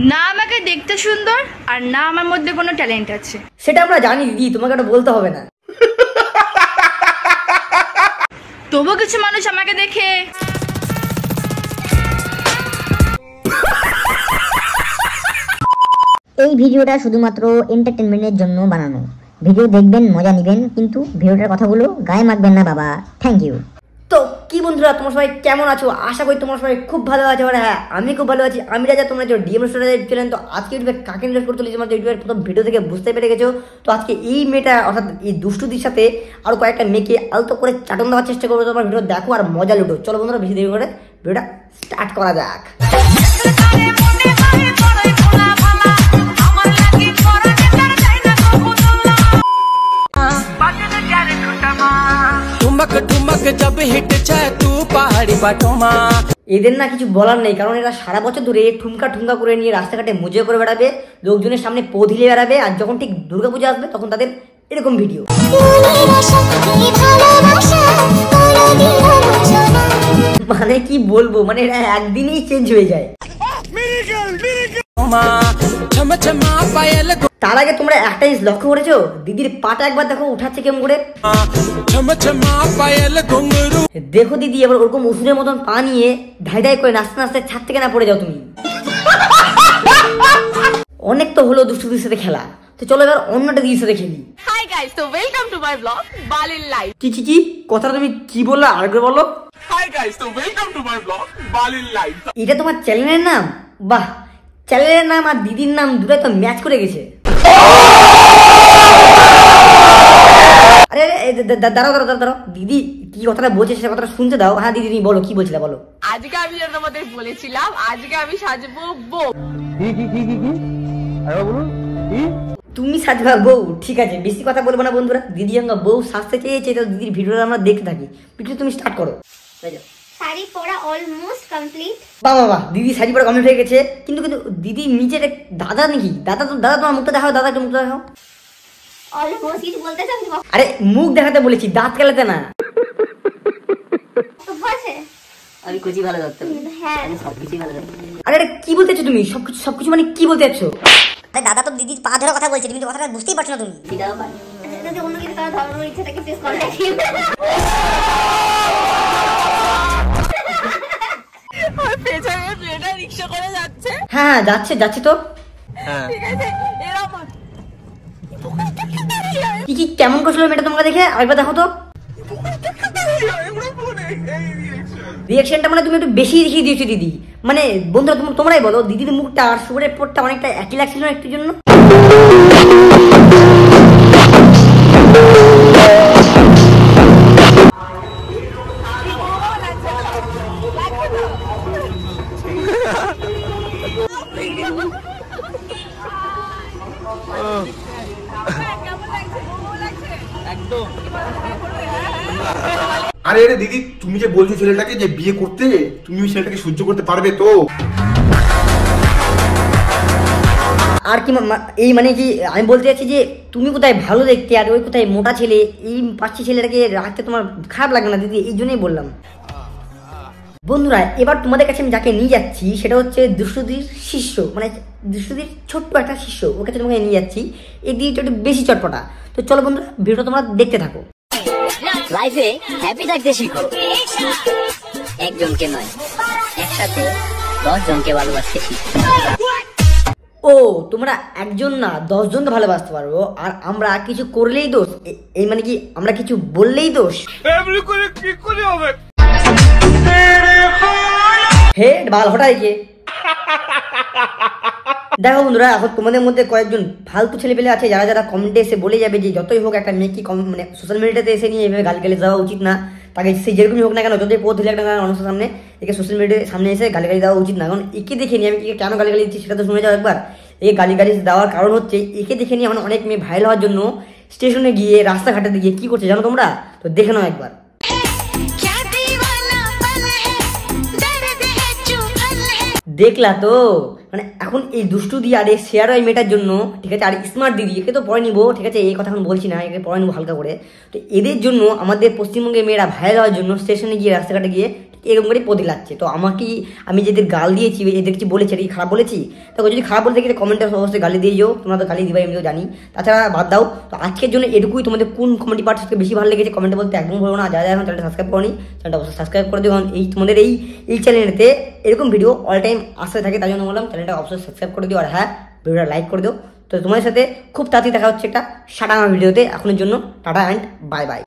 না আমাকে দেখতে সুন্দর আর না আমার মধ্যে কোনো ট্যালেন্ট আছে। সেটা আমরা জানি দিদি, তোমাকে এটা বলতে হবে না। তবু কিছু মানুষ আমাকে দেখে এই ভিডিওটা শুধুমাত্র এন্টারটেনমেন্টের জন্য বানানো। ভিডিও দেখবেন, মজা নেবেন, কিন্তু ভিডিওটার কথাগুলো গায়ে মাখবেন না বাবা। Thank you. তো কি বন্ধুরা, তোমরা সবাই কেমন আছো? আশা করি তোমরা সবাই খুব ভালো আছো। আর হ্যাঁ, আমি খুব ভালো আছি। আমি রাজা, তোমরা ডিএম স্টোরে ছিলেন। তো আজকে ইউটিউবে কাকে ইনভাইট করতে চলেছি তোমাদের ইউটিউবের প্রথম ভিডিও থেকে বুঝতে পেরে গেছো। তো আজকে এই মেয়েটা অর্থাৎ এই দুষ্টুদির সাথে আরো কয়েকটা মেয়েকে আলতো করে চাটন দেওয়ার চেষ্টা করবো। তোমার ভিডিও দেখো আর মজা লুটো। চলো বন্ধুরা, বেশি দেরি করে ভিডিওটা স্টার্ট করা যাক। এদের না কিছু বলার নেই, কারণ এরা সারা বছর ধরে ঠুমকা ঠুমকা করে নিয়ে রাস্তাঘাটে মজা করে বেড়াবে, লোকজনের সামনে পৌঁছিলে বেড়াবে, আর যখন ঠিক দুর্গাপূজা আসবে তখন তাদের এরকম ভিডিও। মানে কি বলবো, মানে এরা একদিনেই চেঞ্জ হয়ে যায়। তার আগে তোমরা একটা জিনিস লক্ষ্য করেছো? দিদির পাটা একবার দেখো উঠাচ্ছে কেমন করে। দেখো দিদি, এবার ওরকম উসুরের মতন পা নিয়ে ধাই ধাই করে নাচতে নাচতে ছাদ থেকে না পড়ে যাও তুমি। অনেক তো হলো দুষ্টুদের সাথে খেলা, তো চলো এবার অন্যটা দিদির সাথে খেলি। হাই গাইস, তো ওয়েলকাম টু মাই ব্লগ বালির লাইফ। কি কথাটা তুমি কি বললা? আরেকবার বলো। হাই গাইস, তো ওয়েলকাম টু মাই ব্লগ বালির লাইফ। এটা তোমার চ্যানেলের নাম? বাহ, চ্যানেলের নাম আর দিদির নাম দুটোই তো ম্যাচ করে গেছে। আরে দাঁড়াও, দিদি কি কথাটা বলছে সেটা কথাটা শুনতে দাও। হ্যাঁ দিদি, তুমি বলো কি বলছিলে, বলো। আজকে আমি তোমাদের বলেছিলাম আজকে আমি সাজবো বউ। তুমি সাজবা বউ? ঠিক আছে, বেশি কথা বলবো না বন্ধুরা। দিদি আমরা বউ সাজতে চেয়েছে, তো দিদির ভিডিওটা আমরা দেখতে থাকি। ভিডিও তুমি স্টার্ট করো। শাড়ি পরা অলমোস্ট কমপ্লিট। বাহ, দিদি শাড়ি পরা কমপ্লিট হয়ে গেছে। কিন্তু দিদি নিচে দাদা নাকি? দাদা তোমার মুখটা দেখাও, দাদা একটু মুখটা দেখাও। অলমোস্ট কিছু বলতে চাচ্ছি? আরে মুখ দেখাতে বলেছি, দাঁত কেলাতে না। আমি কুচি ভালো লাগতো। হ্যাঁ, আমি সবকিছুই ভালো লাগতো। আরে এটা কি বলতে চাচ্ছো তুমি? সবকিছু মানে কি বলতে চাচ্ছো? আরে দাদা তো দিদির পা ধরে কথা বলছে, তুমি তো কথাটা বুঝতেই পারছো না তুমি। যদি অন্য কিছু কারো ধর্মের ইচ্ছা থাকে প্লিজ কন্টাক্ট হিম। পেছনে মেয়েটা রিকশা করে যাচ্ছে। হ্যাঁ যাচ্ছে তো। ঠিক আছে, এরকম কি কেমন করছিল মেয়েটা তোমাকে দেখে? আরেকবার দেখো তো। রিয়াকশনটা মানে তুমি একটু বেশি দেখিয়ে দিয়েছো দিদি। মানে বন্ধুরা তোমরাই বলো, দিদির মুখটা আর সুরের পরটা অনেকটা একই লাগছিল না একটু জন্য? আরে দিদি, তুমি যে বলছো ছেলেটাকে যে বিয়ে করতে, তুমি ওই ছেলেটাকে সহ্য করতে পারবে তো? আর কি এই মানে কি আমি বলতে চাচ্ছি যে তুমি কোথায় ভালো দেখতে আর ওই কোথায় মোটা ছেলে, এই পাঁচটি ছেলেটাকে রাখতে তোমার খারাপ লাগবে না দিদি? এই জন্যই বললাম। বন্ধুরা, এবার তোমাদের কাছে আমি যাকে নিয়ে যাচ্ছি সেটা হচ্ছে দুষ্টুদির শিষ্য, মানে দুষ্টুদির ছোট্ট একটা শিষ্য। ওর কাছে তোমাকে নিয়ে যাচ্ছি। এই দিদিটা একটু বেশি চটপটা। তো চলো বন্ধুরা, ভিডিওটা তোমরা দেখতে থাকো। লাইফে হ্যাপি থাকতে শিখো, একজনকে নয় একসাথে 10 জনকে ভালোবাসতে শিখো। ও, তোমরা একজন না 10 জনকে ভালোবাসতে পারবো, আর আমরা কিছু করলেই দোষ? এই মানে কি আমরা কিছু বললেই দোষ? কি করে হবে? হে বাল হঠাৎ কে দেখো বন্ধুরা, এখন তোমাদের মধ্যে কয়েকজন ফালতু ছেলেপেলে আছে যারা কমেন্টে এসে বলে যাবে যে যতই হোক একটা মেয়ে কি মানে সোশ্যাল মিডিয়াতে এসে নিয়ে এভাবে গালি দেওয়া উচিত না। তাকে সে যেরকমই হোক না কেন, যতই পথ হলে একটা মানুষের সামনে একে সোশ্যাল মিডিয়ার সামনে এসে গালি দেওয়া উচিত না। কারণ একে দেখে নিয়ে আমি কেন গালি দিচ্ছি সেটা তো শুনে যাও একবার। এই গালি দেওয়ার কারণ হচ্ছে একে দেখে নিয়ে এখন অনেক মেয়ে ভাইরাল হওয়ার জন্য স্টেশনে গিয়ে রাস্তাঘাটে গিয়ে কি করছে জানো তোমরা? তো দেখে নাও একবার। দেখলা তো? মানে এখন এই দুষ্টু দিয়ে আর এই শেয়ার এই মেয়েটার জন্য, ঠিক আছে, আর স্মার্ট দিদি একে তো পড়ে নিবো, ঠিক আছে, এই কথা এখন বলছি না, একে পড়ে নিবো হালকা করে। তো এদের জন্য আমাদের পশ্চিমবঙ্গের মেয়েরা ভাইরাল হওয়ার জন্য স্টেশনে গিয়ে রাস্তাঘাটে গিয়ে এরকম করে পদে লাগছে। তো আমি যেদের গাল দিয়েছি, এদের কিছু বলেছি, এটা কি খারাপ বলেছি? দেখো যদি খারাপ বলে থাকি কমেন্টে অবশ্যই গালি দিয়ে যাও, তোমরা তো গালি দিবাই, আমি তো জানি। তাছাড়া বাদ দাও। তো আজকের জন্য এটুকুই। তোমাদের কোন কমেডি পার্ট সবথেকে বেশি ভালো লেগেছে কমেন্টে বলতে একদম ভুলো না। যারা এখন চ্যানেলটা সাবস্ক্রাইব করনি, চ্যানেলটা অবশ্যই সাবস্ক্রাইব করে দিও, কারণ তোমাদের এই চ্যানেলেতে এরকম ভিডিও অল টাইম আসতে থাকে, তাই জন্য বললাম চ্যানেলটা অবশ্যই সাবস্ক্রাইব করে দিও। আর হ্যাঁ, ভিডিওটা লাইক করে দিও। তো তোমাদের সাথে খুব তাড়াতাড়ি দেখা হচ্ছে একটা সাটাঙা ভিডিওতে। এখনের জন্য টাটা অ্যান্ড বাই বাই।